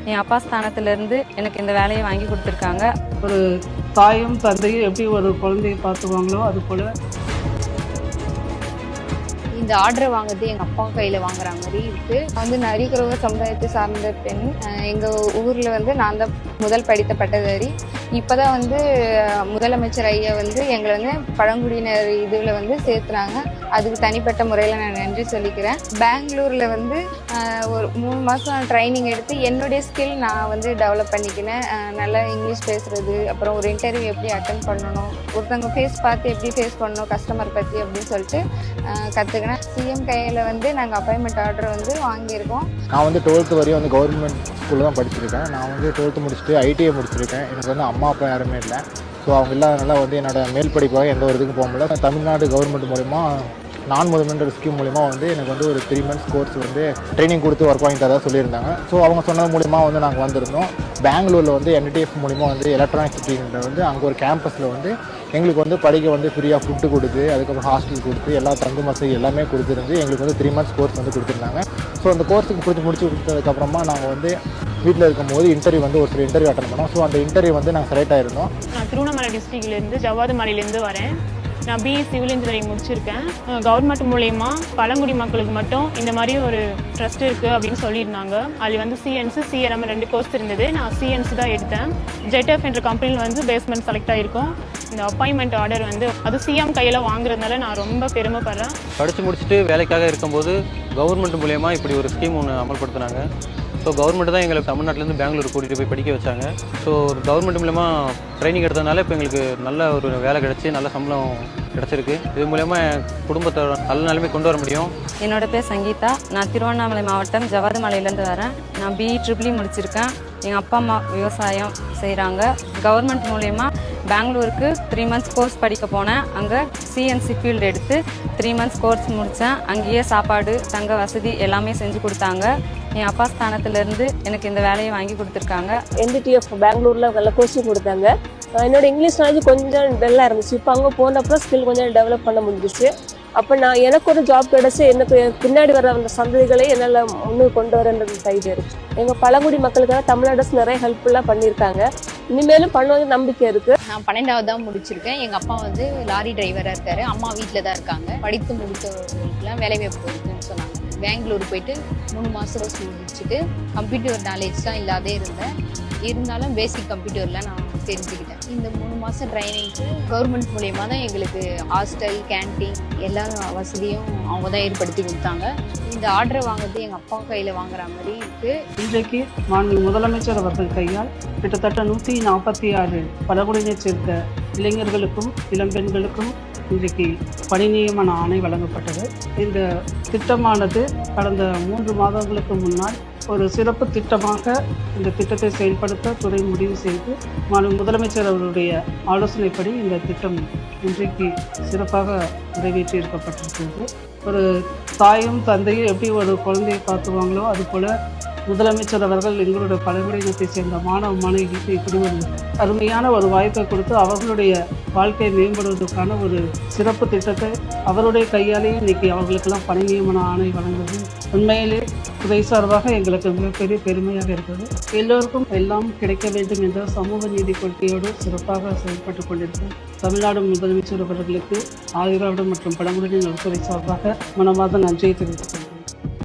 என் அப்பா ஸ்தானத்திலிருந்து எனக்கு இந்த வேலையை வாங்கி கொடுத்துருக்காங்க. ஒரு தாயும் தந்தையும் எப்படி ஒரு குழந்தையை பார்த்துவாங்களோ அது போல் இந்த ஆர்டரை வாங்குறது எங்கள் அப்பா கையில் வாங்குற மாதிரி இருக்குது. நரிக்குறவ சமுதாயத்தை சார்ந்த பெண். எங்கள் ஊரில் நான் தான் முதல் படித்த பட்டதாரி. இப்போ தான் முதலமைச்சர் ஐயா எங்களை பழங்குடியினர் இதில் சேர்த்துனாங்க. அதுக்கு தனிப்பட்ட முறையில் நான் நன்றி சொல்லிக்கிறேன். பெங்களூரில் ஒரு 3 மாதம் ட்ரைனிங் எடுத்து என்னுடைய ஸ்கில் நான் டெவலப் பண்ணிக்கினேன். நல்லா இங்கிலீஷ் பேசுகிறது, அப்புறம் ஒரு இன்டர்வியூ எப்படி அட்டன் பண்ணணும், ஒருத்தவங்க ஃபேஸ் பார்த்து எப்படி ஃபேஸ் பண்ணணும், கஸ்டமர் பற்றி அப்படின்னு சொல்லிட்டு கற்றுக்கினேன். சிஎம் கையில் நாங்கள் அப்பாயின்மெண்ட் ஆர்டர் வாங்கியிருக்கோம். நான் 12th வரையும் கவர்மெண்ட் ஸ்கூலில் தான் படிச்சிருக்கேன். நான் 12th முடிச்சுட்டு ஐடிஐ முடிச்சிருக்கேன். எனக்கு அம்மா அப்பா யாருமே இல்லை. ஸோ அவங்க இல்லாதனால என்னோடய மேல் படிப்பாக எந்த ஒரு இதுக்கும் போக முடியல. தமிழ்நாடு கவர்மெண்ட் மூலிமா நான் முதல்வன்ற ஸ்கீம் மூலிமா எனக்கு ஒரு 3 months கோர்ஸ் ட்ரைனிங் கொடுத்து ஒர்க் வாங்கி தரதா சொல்லியிருந்தாங்க. ஸோ அவங்க சொன்னது மூலிமா நாங்கள் வந்திருந்தோம். பெங்களூரில் NDTF மூலிமா எலக்ட்ரானிக் சிட்டின்ற அங்கே ஒரு கேம்பஸில் எங்களுக்கு படிக்க ஃப்ரீயாக ஃபுட்டு கொடுத்து, அதுக்கப்புறம் ஹாஸ்டல் கொடுத்து, எல்லா தங்கும் வசதி எல்லாமே கொடுத்துருந்து எங்களுக்கு 3 months கோர்ஸ் கொடுத்துருந்தாங்க. ஸோ அந்த கோர்ஸுக்கு முடிச்சு கொடுத்ததுக்கப்புறமா நாங்கள் வீட்டில் இருக்கும்போது இன்டர்வியூ ஒரு சில இன்டர்வியூ அட்டன் பண்ணோம். ஸோ அந்த இன்டர்வியூ நாங்கள் செலக்ட் ஆகிருந்தோம். நான் திருவண்ணாமலை டிஸ்ட்ரிக்ட்லேருந்து ஜவ்வாது மலையிலேருந்து வரேன். நான் பிஇ சிவில் இன்ஜினியரிங் முடிச்சிருக்கேன். கவர்மெண்ட் மூலயமா பழங்குடி மக்களுக்கு மட்டும் இந்த மாதிரி ஒரு ட்ரஸ்ட் இருக்குது அப்படின்னு சொல்லியிருந்தாங்க. அதில் சிஎன்சி சிஆர்எம் 2 கோர்ஸ் இருந்தது. நான் சிஎன்சி தான் எடுத்தேன். ஜெட்எஃப் என்ற கம்பெனியில் பேஸ்மெண்ட் செலக்ட் ஆகிருக்கோம். இந்த அப்பாயின்மெண்ட் ஆர்டர் அது சிஎம் கையில் வாங்குறதுனால நான் ரொம்ப பெருமைப்படுறேன். படித்து முடிச்சுட்டு வேலைக்காக இருக்கும்போது கவர்மெண்ட் மூலயமா இப்படி ஒரு ஸ்கீம் ஒன்று அமல்படுத்தினாங்க. ஸோ கவர்மெண்ட் தான் எங்களை தமிழ்நாட்டிலேருந்து பெங்களூர் கூட்டிகிட்டு போய் படிக்க வச்சாங்க. ஸோ கவர்மெண்ட் மூலமா ட்ரைனிங் எடுத்ததுனால இப்போ எங்களுக்கு நல்ல ஒரு வேலை கிடச்சி நல்ல சம்பளம் கிடச்சிருக்கு. இது மூலயமா என் குடும்பத்தை நல்ல நிலைமை கொண்டு வர முடியும். என்னோட பேர் சங்கீதா. நான் திருவண்ணாமலை மாவட்டம் ஜவ்வாது மலையிலேருந்து வரேன். நான் பிஇ ட்ரிபிள் முடிச்சிருக்கேன். எங்கள் அப்பா அம்மா விவசாயம் செய்கிறாங்க. கவர்மெண்ட் மூலயமா பெங்களூருக்கு 3 months கோர்ஸ் படிக்க போனேன். அங்கே சிஎன்சி ஃபீல்டு எடுத்து 3 months கோர்ஸ் முடித்தேன். அங்கேயே சாப்பாடு, தங்க வசதி எல்லாமே செஞ்சு கொடுத்தாங்க. என் அப்பா ஸ்தானத்திலிருந்து எனக்கு இந்த வேலையை வாங்கி கொடுத்துருக்காங்க. NDTF பெங்களூரில் நல்ல கோச்சிங் கொடுத்தாங்க. என்னோட இங்கிலீஷ் நாலேஜ் கொஞ்சம் டல்லாக இருந்துச்சு. இப்போ அங்கே போனப்பறம் ஸ்கில் கொஞ்சம் டெவலப் பண்ண முடிஞ்சிச்சு. அப்போ எனக்கு ஒரு ஜாப் கிடச்சி எனக்கு பின்னாடி வர அந்த சந்ததிகளை என்னால் முன்னுக்கு கொண்டு வரன்றது தைரியம் இருக்குது. எங்கள் பழங்குடி மக்களுக்காக தமிழ்நாடு அரசு நிறைய ஹெல்ப்ஃபுல்லாக பண்ணியிருக்காங்க. இனிமேலும் பண்ணுவது நம்பிக்கை இருக்குது. நான் 12வது தான் முடிச்சிருக்கேன். எங்கள் அப்பா லாரி டிரைவராக இருக்காரு. அம்மா வீட்டில் தான் இருக்காங்க. படித்து முடித்தவர்களுக்கெல்லாம் வேலை வாய்ப்பு இருக்குன்னு சொன்னாங்க. பெங்களூர் போயிட்டு 3 மாதம் கோர்ஸ் முடிச்சுட்டு கம்ப்யூட்டர் நாலேஜ் தான் இல்லாதே இருந்தாலும் பேசிக் கம்ப்யூட்டரில் நான் தெரிஞ்சுக்கிட்டேன். இந்த 3 மாதம் ட்ரைனிங்க்கு கவர்மெண்ட் மூலயமா தான் எங்களுக்கு ஹாஸ்டல், கேன்டீன் எல்லா வசதியும் அவங்க தான் ஏற்படுத்தி கொடுத்தாங்க. இந்த ஆர்டரை வாங்குறது எங்கள் அப்பா கையில் வாங்குற மாதிரி இருக்குது. இன்றைக்கு மாண்பு முதலமைச்சர் அவர்கள் கையால் கிட்டத்தட்ட 146 பழங்குடியினை சேர்ந்த இளைஞர்களுக்கும் இளம்பெண்களுக்கும் இன்றைக்கு பணி நியமன ஆணை வழங்கப்பட்டது. இந்த திட்டமானது கடந்த 3 மாதங்களுக்கு முன்னால் ஒரு சிறப்பு திட்டமாக இந்த திட்டத்தை செயல்படுத்த துறை முடிவு செய்து முதலமைச்சர் அவருடைய ஆலோசனைப்படி இந்த திட்டம் இன்றைக்கு சிறப்பாக நிறைவேற்றி இருக்கப்பட்டிருக்கிறது. ஒரு தாயும் தந்தையும் எப்படி ஒரு குழந்தையை பார்த்துவாங்களோ அதுபோல் முதலமைச்சர் அவர்கள் எங்களுடைய பழங்குடியினத்தை சேர்ந்த மாணவ மாணவிகளுக்கு இப்படி ஒரு அருமையான ஒரு வாய்ப்பை கொடுத்து அவர்களுடைய வாழ்க்கையை மேம்படுவதற்கான ஒரு சிறப்பு திட்டத்தை அவருடைய கையாலேயே இன்றைக்கி அவர்களுக்கெல்லாம் பணி நியமன ஆணை வழங்குவது உண்மையிலே துறை சார்பாக எங்களுக்கு மிகப்பெரிய பெருமையாக இருக்கிறது. எல்லோருக்கும் எல்லாம் கிடைக்க வேண்டும் என்ற சமூக நீதி கொள்கையோடு சிறப்பாக செயல்பட்டு கொண்டிருக்கும் தமிழ்நாடு முதலமைச்சர் அவர்களுக்கு ஆதிராவிட மற்றும் பழங்குடியினர் நலத்துறை சார்பாக மனமார்ந்த நன்றியை தெரிவித்துக் கொள்கிறேன்.